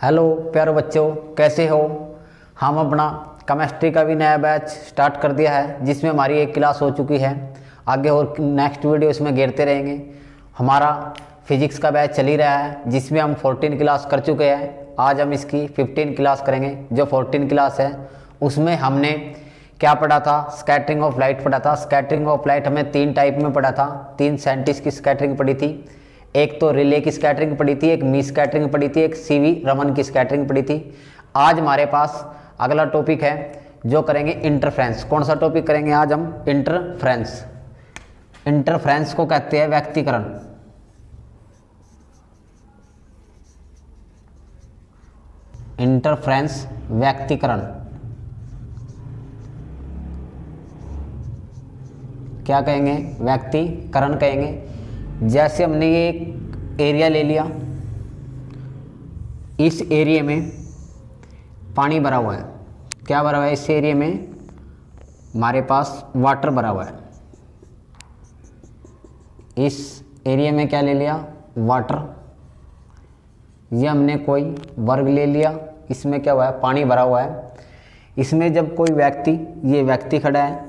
Hello प्यारे बच्चों, कैसे हो। हम अपना केमिस्ट्री का भी नया बैच स्टार्ट कर दिया है, जिसमें हमारी एक क्लास हो चुकी है। आगे और नेक्स्ट वीडियो इसमें घेरते रहेंगे। हमारा फिजिक्स का बैच चल ही रहा है, जिसमें हम 14 क्लास कर चुके हैं। आज हम इसकी 15 क्लास करेंगे। जो 14 क्लास है उसमें हमने क्या पढ़ा था, स्कैटरिंग ऑफ लाइट पढ़ा था। स्कैटरिंग ऑफ लाइट हमें 3 टाइप में पढ़ा था। 3 साइंटिस्ट की स्कैटरिंग पढ़ी थी। एक तो रिले की स्कैटरिंग पढ़ी थी, एक मी स्कैटरिंग पढ़ी थी, एक सीवी रमन की स्कैटरिंग पढ़ी थी। आज हमारे पास अगला टॉपिक है जो करेंगे इंटरफ्रेंस। कौन सा टॉपिक करेंगे आज हम? इंटरफ्रेंस। इंटरफ्रेंस को कहते हैं व्यक्तिकरण। इंटरफ्रेंस व्यक्तिकरण क्या कहेंगे? व्यक्तिकरण कहेंगे। जैसे हमने ये एक एरिया ले लिया, इस एरिया में पानी भरा हुआ है। क्या भरा हुआ है इस एरिया में? हमारे पास वाटर भरा हुआ है। इस एरिया में क्या ले लिया? वाटर। ये हमने कोई वर्ग ले लिया, इसमें क्या हुआ है? पानी भरा हुआ है। इसमें जब कोई व्यक्ति, ये व्यक्ति खड़ा है,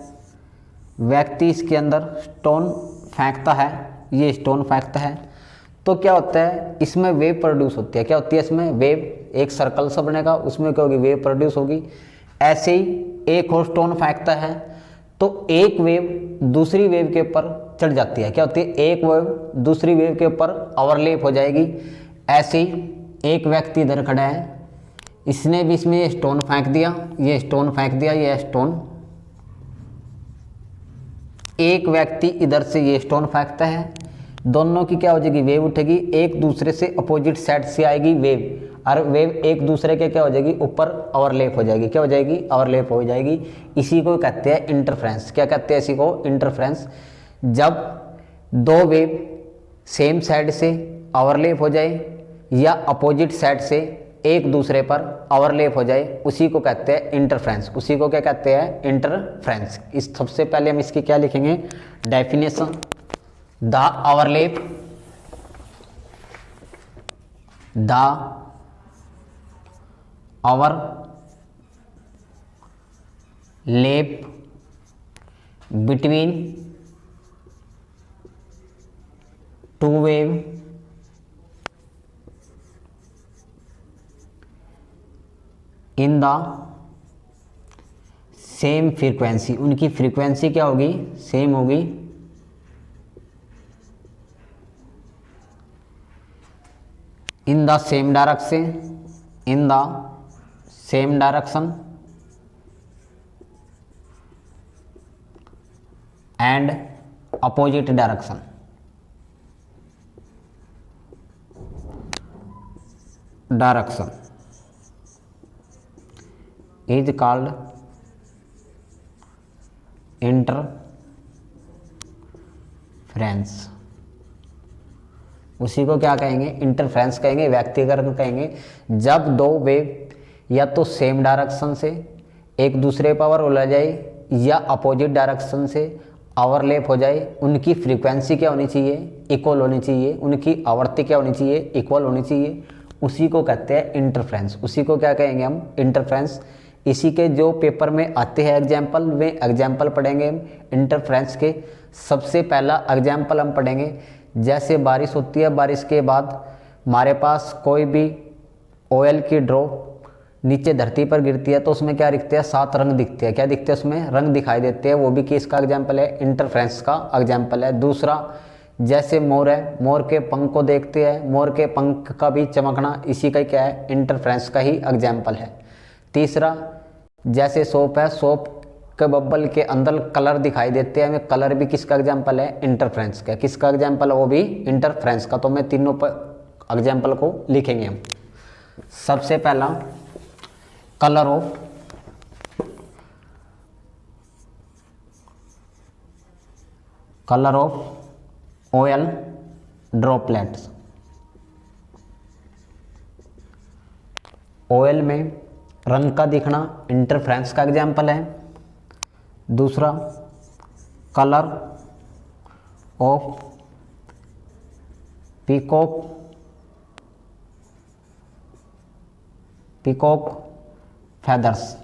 व्यक्ति इसके अंदर स्टोन फेंकता है, ये स्टोन फेंकता है, तो क्या होता है? इसमें वेव प्रोड्यूस होती है। क्या होती है इसमें? वेव। एक सर्कल सा बनेगा, उसमें क्या होगी? वेव प्रोड्यूस होगी। ऐसे ही एक और स्टोन फेंकता है तो एक वेव दूसरी वेव के ऊपर चढ़ जाती है। क्या होती है? एक वेव दूसरी वेव के ऊपर ओवरलैप हो जाएगी। ऐसे ही एक व्यक्ति इधर खड़ा है, इसने भी इसमें ये स्टोन फेंक दिया, ये स्टोन फेंक दिया, ये स्टोन। एक व्यक्ति इधर से ये स्टोन फेंकता है, दोनों की क्या हो जाएगी? वेव उठेगी। एक दूसरे से अपोजिट साइड से आएगी वेव, और वेव एक दूसरे के क्या हो जाएगी? ऊपर ओवरलैप हो जाएगी। क्या हो जाएगी? ओवरलैप हो जाएगी। इसी को कहते हैं इंटरफ्रेंस। क्या कहते हैं इसी को? इंटरफ्रेंस। जब दो वेव सेम साइड से ओवरलैप हो जाए या अपोजिट साइड से एक दूसरे पर ओवरलैप हो जाए, उसी को कहते हैं इंटरफ्रेंस। उसी को क्या कहते हैं? इंटरफ्रेंस। इस सबसे पहले हम इसकी क्या लिखेंगे? Definition. The overlap, the overlap between two wave in the same frequency. उनकी फ्रीक्वेंसी क्या होगी? सेम होगी। In the same direction, in the same direction and opposite direction. Direction is called interference. उसी को क्या कहेंगे? इंटरफ्रेंस कहेंगे, व्यक्तिकरण कहेंगे। जब दो वेव या तो सेम डायरेक्शन से एक दूसरे पर उलझ जाए या अपोजिट डायरेक्शन से ओवरलैप हो जाए, उनकी फ्रीक्वेंसी क्या होनी चाहिए? इक्वल होनी चाहिए। उनकी आवृत्ति क्या होनी चाहिए? इक्वल होनी चाहिए। उसी को कहते हैं इंटरफ्रेंस। उसी को क्या कहेंगे हम? इंटरफ्रेंस। इसी के जो पेपर में आते हैं एग्जाम्पल, वे एग्जाम्पल पढ़ेंगे इंटरफ्रेंस के। सबसे पहला एग्जाम्पल हम पढ़ेंगे, जैसे बारिश होती है, बारिश के बाद हमारे पास कोई भी ऑयल की ड्रॉप नीचे धरती पर गिरती है, तो उसमें क्या दिखते हैं? 7 रंग दिखते हैं। क्या दिखते हैं? उसमें रंग दिखाई देते हैं। वो भी किसका एग्जाम्पल है? इंटरफ्रेंस का एग्जाम्पल है। दूसरा, जैसे मोर है, मोर के पंख को देखते हैं, मोर के पंख का भी चमकना इसी का क्या है? इंटरफ्रेंस का ही एग्जाम्पल है। तीसरा, जैसे सोप है, सोप के बब्बल के अंदर कलर दिखाई देते हैं, हमें कलर भी किसका एग्जाम्पल है? इंटरफ्रेंस का। किसका एग्जाम्पल है? वो भी इंटरफ्रेंस का। तो मैं तीनों पर एग्जाम्पल को लिखेंगे हम। सबसे पहला, colour of oil droplets. Oil में रंग का दिखना इंटरफ्रेंस का एग्जाम्पल है। दूसरा, colour of peacock peacock feathers,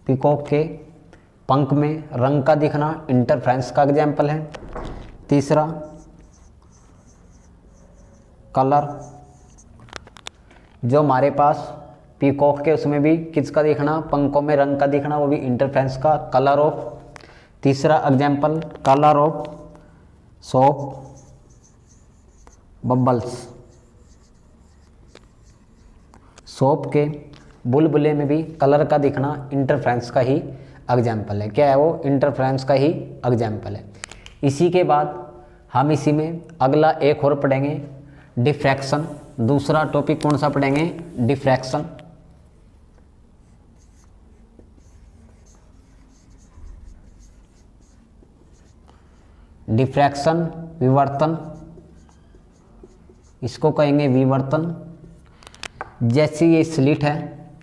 peacock के पंख में रंग का दिखना इंटरफ्रेंस का एग्जाम्पल है। तीसरा कलर, जो हमारे पास पीकॉक के उसमें भी किसका दिखना, पंखों में रंग का दिखना, वो भी इंटरफ्रेंस का कलर ऑफ। तीसरा example colour of soap bubbles, soap के बुलबुले में भी कलर का दिखना इंटरफ्रेंस का ही एग्जाम्पल है। क्या है वो, इंटरफ्रेंस का ही एग्जाम्पल है। इसी के बाद हम इसी में अगला एक और पढ़ेंगे डिफ्रैक्शन। दूसरा टॉपिक कौन सा पढ़ेंगे, डिफ्रैक्शन। डिफ्रैक्शन विवर्तन, इसको कहेंगे विवर्तन। जैसे ये स्लिट है,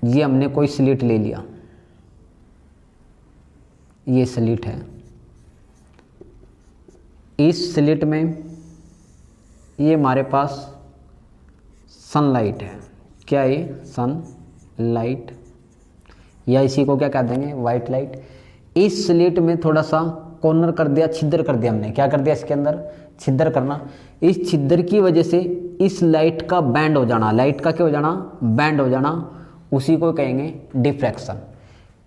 ये हमने कोई स्लिट ले लिया, ये स्लिट है, इस स्लिट में ये हमारे पास सनलाइट है। क्या ये, सनलाइट, या इसी को क्या कह देंगे, वाइट लाइट। इस स्लिट में थोड़ा सा कॉर्नर कर दिया, छिद्र कर दिया हमने। क्या कर दिया, इसके अंदर छिद्र करना। इस छिद्र की वजह से इस लाइट का बैंड हो जाना, लाइट का क्या हो जाना, बैंड हो जाना, उसी को कहेंगे डिफ्रैक्शन।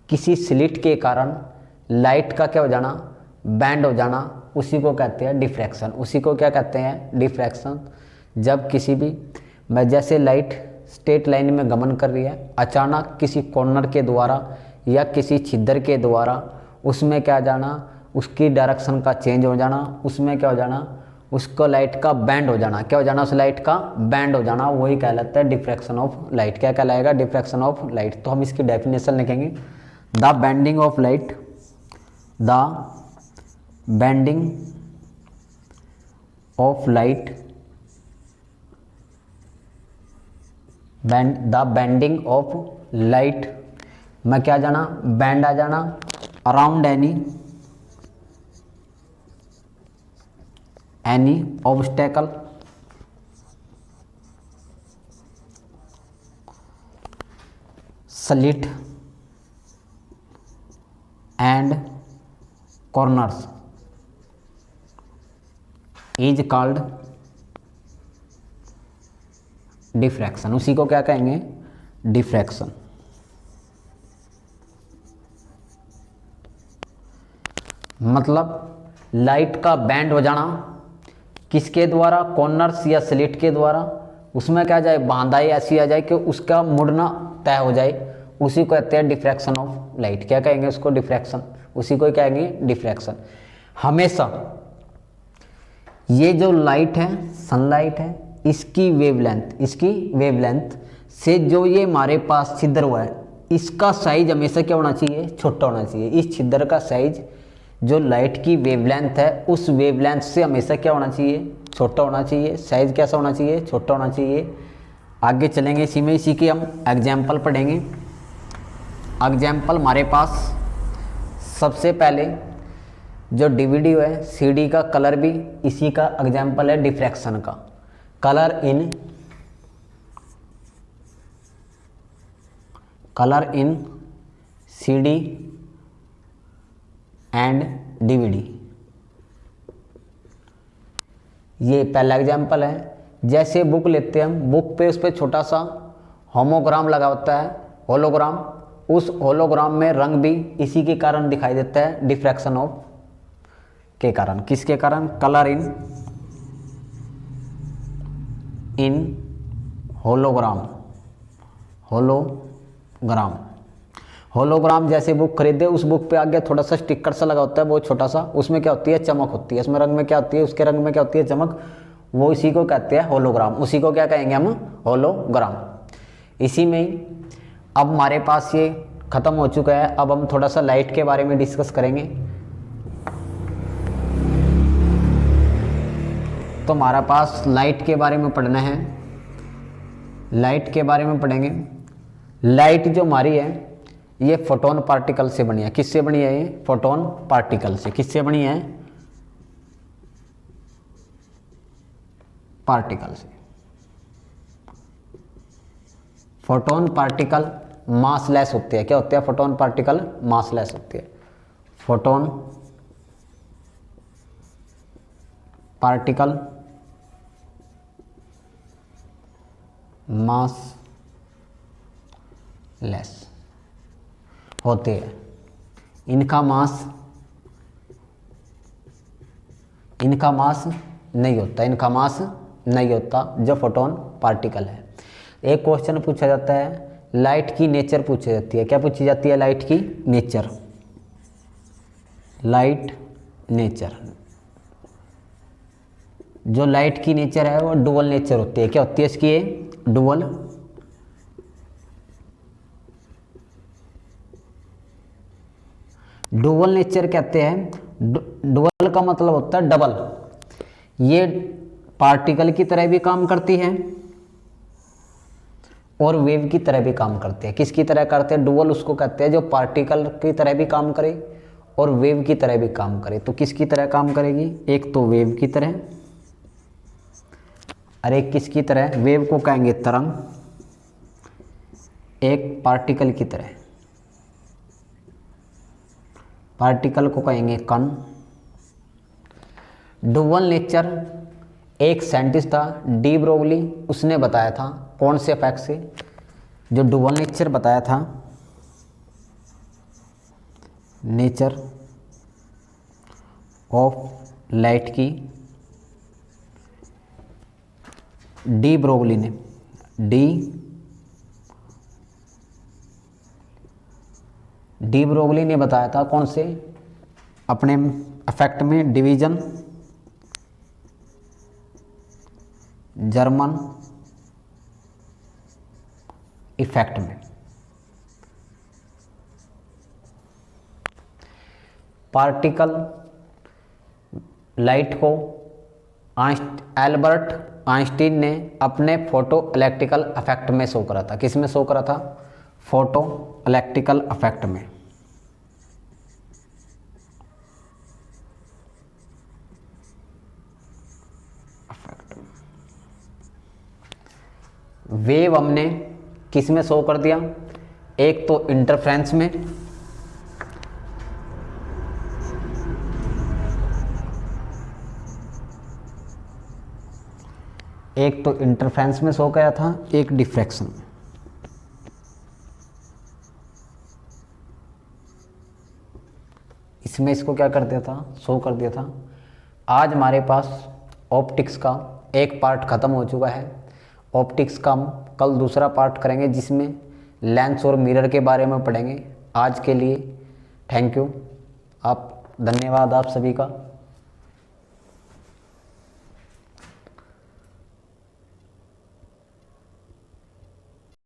किसी स्लिट के कारण लाइट का क्या हो जाना, बैंड हो जाना, उसी को कहते हैं डिफ्रैक्शन। उसी को क्या कहते हैं, डिफ्रैक्शन। जब किसी भी जैसे लाइट स्ट्रेट लाइन में गमन कर रही है, अचानक किसी कॉर्नर के द्वारा या किसी छिद्र के द्वारा उसमें क्या जाना, उसकी डायरेक्शन का चेंज हो जाना, उसमें क्या हो जाना, उसको लाइट का बैंड हो जाना। क्या हो जाना, उस लाइट का बैंड हो जाना, वही कहलाता है डिफ्रैक्शन ऑफ लाइट। क्या कहलाएगा, डिफ्रैक्शन ऑफ लाइट। तो हम इसकी डेफिनेशन लिखेंगे, the bending of light, the bending of light, the bending of light में क्या जाना, बैंड आ जाना, around any obstacle, slit and corners is called diffraction. उसी को क्या कहेंगे, डिफ्रैक्शन। मतलब लाइट का बैंड हो जाना, किसके द्वारा, कॉर्नर्स या स्लिट के द्वारा। उसमें क्या जाए, बांधाई ऐसी आ जाए कि उसका मुड़ना तय हो जाए, उसी को कहते हैं डिफ्रैक्शन ऑफ लाइट। क्या कहेंगे उसको, डिफ्रैक्शन। उसी को कहेंगे डिफ्रैक्शन। हमेशा ये जो लाइट है, सनलाइट है, इसकी वेवलेंथ से जो ये हमारे पास छिद्र हुआ है, इसका साइज हमेशा क्या होना चाहिए, छोटा होना चाहिए। इस छिद्र का साइज जो लाइट की वेवलेंथ है, उस वेवलेंथ से हमेशा क्या होना चाहिए, छोटा होना चाहिए। साइज कैसा होना चाहिए, छोटा होना चाहिए। आगे चलेंगे इसी में, इसी के हम एग्जाम्पल पढ़ेंगे। एग्जाम्पल हमारे पास सबसे पहले जो डीवीडी है, सीडी का कलर भी इसी का एग्जाम्पल है डिफ्रैक्शन का। Colour in CD and DVD, ये पहला एग्जाम्पल है। जैसे बुक लेते हैं हम, बुक पे उस पर छोटा सा होमोग्राम लगा होता है, होलोग्राम। उस होलोग्राम में रंग भी इसी के कारण दिखाई देता है, डिफ्रैक्शन ऑफ के कारण। किसके कारण, कलर इन होलोग्राम जैसे बुक खरीदे, उस बुक पे आगे थोड़ा सा स्टिकर सा लगा होता है, बहुत छोटा सा। उसमें क्या होती है, चमक होती है। उसमें रंग में क्या होती है, उसके रंग में क्या होती है, चमक। वो इसी को कहते हैं होलोग्राम। उसी को क्या कहेंगे हम, होलोग्राम। इसी में ही अब हमारे पास ये खत्म हो चुका है। अब हम थोड़ा सा लाइट के बारे में डिस्कस करेंगे। तो हमारा पास लाइट के बारे में पढ़ना है, लाइट के बारे में पढ़ेंगे। लाइट जो हमारी है, ये फोटोन पार्टिकल से बनी है। किससे बनी है, ये फोटोन पार्टिकल से। किससे बनी है, पार्टिकल से। फोटोन पार्टिकल मासलेस होती है। क्या होती है? फोटोन पार्टिकल मासलेस होती है। फोटोन पार्टिकल मास लेस होते हैं। इनका मास नहीं होता, इनका मास नहीं होता जो फोटोन पार्टिकल है। एक क्वेश्चन पूछा जाता है, लाइट की नेचर पूछी जाती है। क्या पूछी जाती है? लाइट की नेचर। लाइट नेचर, जो लाइट की नेचर है वो डुअल नेचर होती है। क्या होती है इसकी? ये डुअल नेचर कहते हैं। डुअल का मतलब होता है डबल। ये पार्टिकल की तरह भी काम करती है और वेव की तरह भी काम करते हैं। किसकी तरह करते हैं? डुअल उसको कहते हैं जो पार्टिकल की तरह भी काम करे और वेव की तरह भी काम करे। तो किसकी तरह काम करेगी? एक तो वेव की तरह, और एक किसकी तरह? वेव को कहेंगे तरंग, एक पार्टिकल की तरह, पार्टिकल को कहेंगे कण। डुअल नेचर एक साइंटिस्ट था डी ब्रोगली, उसने बताया था। कौन से फैक्ट से? जो डुअल नेचर बताया था, नेचर ऑफ लाइट की, डी ब्रोगली ने बताया था। कौन से? अपने इफेक्ट में डिवीजन, जर्मन इफेक्ट में। पार्टिकल लाइट को एल्बर्ट आइंस्टीन ने अपने फोटो इलेक्ट्रिकल इफेक्ट में शो करा था। किस में शो करा था? फोटो इलेक्ट्रिकल इफेक्ट में। वेव हमने किस में शो कर दिया? एक तो इंटरफ्रेंस में, एक तो इंटरफ्रेंस में शो किया था, एक डिफ्रैक्शन में। इसमें इसको क्या कर दिया था? शो कर दिया था। आज हमारे पास ऑप्टिक्स का एक पार्ट ख़त्म हो चुका है। ऑप्टिक्स का हम कल दूसरा पार्ट करेंगे जिसमें लेंस और मिरर के बारे में पढ़ेंगे। आज के लिए थैंक यू, धन्यवाद आप सभी का।